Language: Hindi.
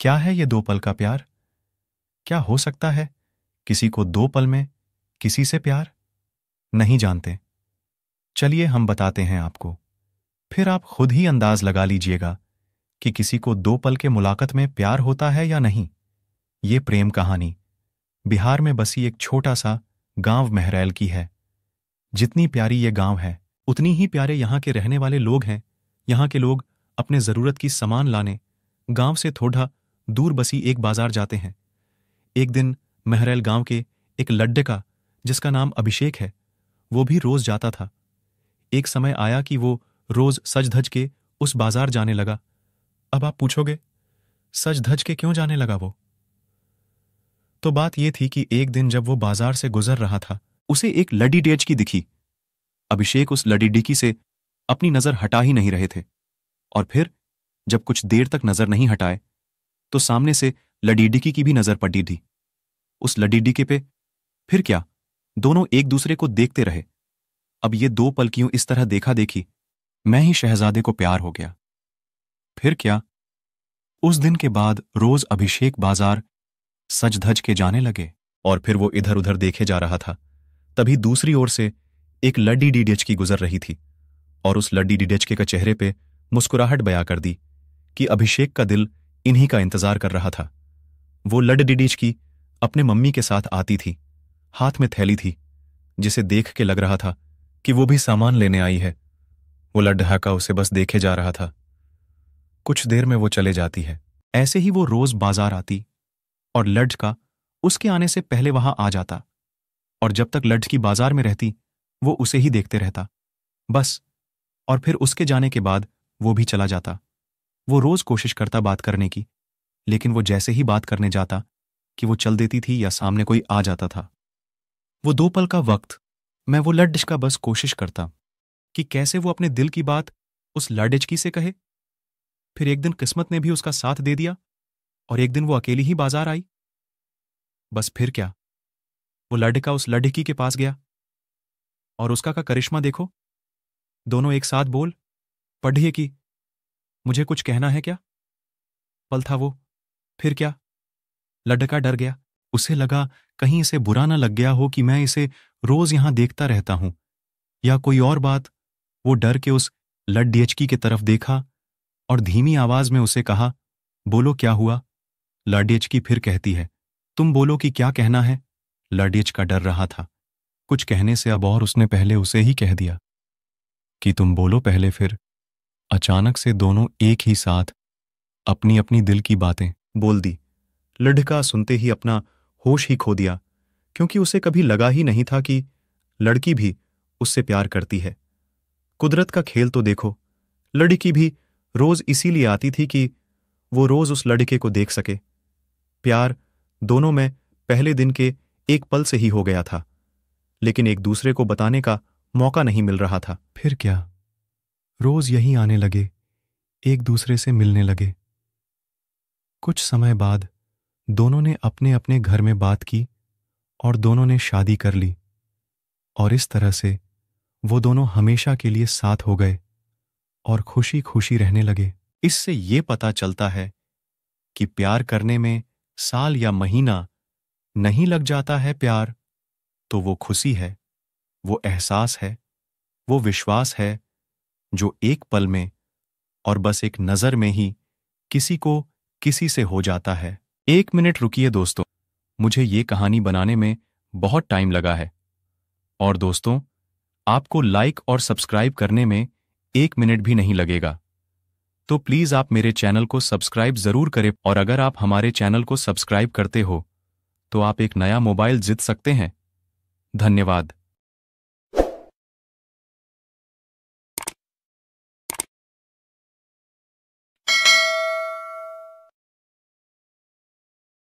क्या है ये 2 पल का प्यार? क्या हो सकता है किसी को 2 पल में किसी से प्यार? नहीं जानते। चलिए हम बताते हैं आपको, फिर आप खुद ही अंदाज लगा लीजिएगा कि किसी को 2 पल के मुलाकात में प्यार होता है या नहीं। ये प्रेम कहानी बिहार में बसी एक छोटा सा गांव महरैल की है। जितनी प्यारी ये गांव है, उतनी ही प्यारे यहाँ के रहने वाले लोग हैं। यहाँ के लोग अपने जरूरत की सामान लाने गांव से थोड़ा दूर बसी एक बाजार जाते हैं। एक दिन महरैल गांव के एक लड्डे का, जिसका नाम अभिषेक है, वो भी रोज जाता था। एक समय आया कि वो रोज सज धज के उस बाजार जाने लगा। अब आप पूछोगे, सज धज के क्यों जाने लगा वो? तो बात ये थी कि एक दिन जब वो बाजार से गुजर रहा था, उसे एक लड़ी डेचकी दिखी। अभिषेक उस लड़ी डिकी से अपनी नजर हटा ही नहीं रहे थे, और फिर जब कुछ देर तक नजर नहीं हटाए तो सामने से लड़ी डिकी की भी नजर पड़ी थी। उस लड़ी डिके पे फिर क्या, दोनों एक दूसरे को देखते रहे। अब ये 2 पल क्यों इस तरह देखा देखी, मैं ही शहजादे को प्यार हो गया। फिर क्या, उस दिन के बाद रोज अभिषेक बाजार सज धज के जाने लगे। और फिर वो इधर उधर देखे जा रहा था, तभी दूसरी ओर से एक लड्डी डीडेचकी गुजर रही थी, और उस लड्डी डीडेचके का चेहरे पे मुस्कुराहट बयां कर दी कि अभिषेक का दिल इन्हीं का इंतजार कर रहा था। वो लड्डी डीडेचकी अपने मम्मी के साथ आती थी, हाथ में थैली थी, जिसे देख के लग रहा था कि वो भी सामान लेने आई है। वो लड्ढा का उसे बस देखे जा रहा था। कुछ देर में वो चले जाती है। ऐसे ही वो रोज बाजार आती और लड्ढ का उसके आने से पहले वहां आ जाता, और जब तक लड्ढ की बाजार में रहती वो उसे ही देखते रहता बस। और फिर उसके जाने के बाद वो भी चला जाता। वो रोज कोशिश करता बात करने की, लेकिन वो जैसे ही बात करने जाता कि वो चल देती थी या सामने कोई आ जाता था। वो 2 पल का वक्त मैं वो लड्ढ का बस कोशिश करता कि कैसे वो अपने दिल की बात उस लड्ढकी से कहे। फिर एक दिन किस्मत ने भी उसका साथ दे दिया, और एक दिन वो अकेली ही बाजार आई। बस फिर क्या, वो लड़का उस लड़की के पास गया, और उसका का करिश्मा देखो। दोनों एक साथ बोल पढ़िए कि मुझे कुछ कहना है क्या। पल था वो। फिर क्या, लड़का डर गया। उसे लगा कहीं इसे बुरा ना लग गया हो कि मैं इसे रोज यहां देखता रहता हूं, या कोई और बात। वो डर के उस लड्डेचकी की तरफ देखा और धीमी आवाज में उसे कहा, बोलो क्या हुआ। लड्डेचकी फिर कहती है, तुम बोलो कि क्या कहना है। लड्डेच का डर रहा था कुछ कहने से, अब और उसने पहले उसे ही कह दिया कि तुम बोलो पहले। फिर अचानक से दोनों एक ही साथ अपनी अपनी दिल की बातें बोल दी। लड़का सुनते ही अपना होश ही खो दिया, क्योंकि उसे कभी लगा ही नहीं था कि लड़की भी उससे प्यार करती है। कुदरत का खेल तो देखो, लड़की भी रोज इसीलिए आती थी कि वो रोज उस लड़के को देख सके। प्यार दोनों में पहले दिन के एक पल से ही हो गया था, लेकिन एक दूसरे को बताने का मौका नहीं मिल रहा था। फिर क्या, रोज यहीं आने लगे, एक दूसरे से मिलने लगे। कुछ समय बाद दोनों ने अपने अपने घर में बात की और दोनों ने शादी कर ली, और इस तरह से वो दोनों हमेशा के लिए साथ हो गए और खुशी खुशी रहने लगे। इससे ये पता चलता है कि प्यार करने में साल या महीना नहीं लग जाता है। प्यार तो वो खुशी है, वो एहसास है, वो विश्वास है, जो एक पल में और बस एक नजर में ही किसी को किसी से हो जाता है। 1 मिनट रुकिए दोस्तों, मुझे ये कहानी बनाने में बहुत टाइम लगा है, और दोस्तों आपको लाइक और सब्सक्राइब करने में 1 मिनट भी नहीं लगेगा। तो प्लीज आप मेरे चैनल को सब्सक्राइब जरूर करें, और अगर आप हमारे चैनल को सब्सक्राइब करते हो तो आप एक नया मोबाइल जीत सकते हैं। धन्यवाद।